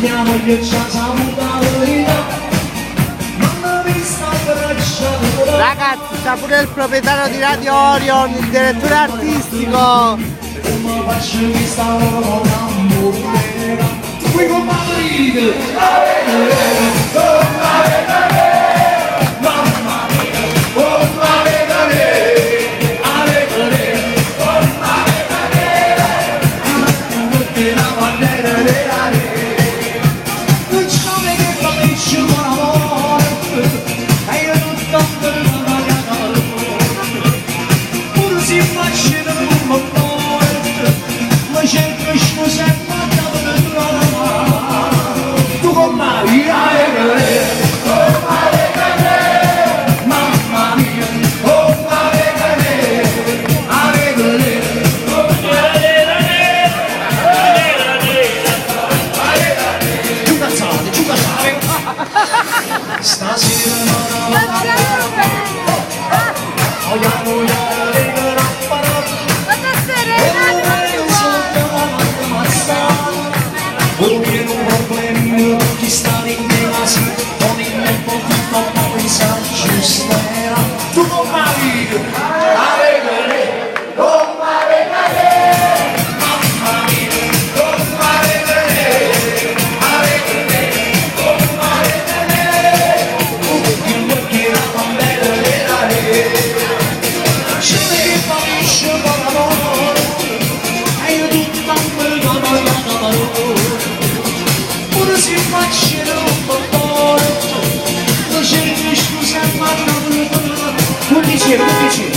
mia moglie ci ha saputo la verità, non mi sta abbracciando. Ragazzi, sta pure il proprietario di Radio Orion, il direttore artistico. Come faccio che stavo cambiando? Qui con Madrid, mamma mia, oh Madrid. Dice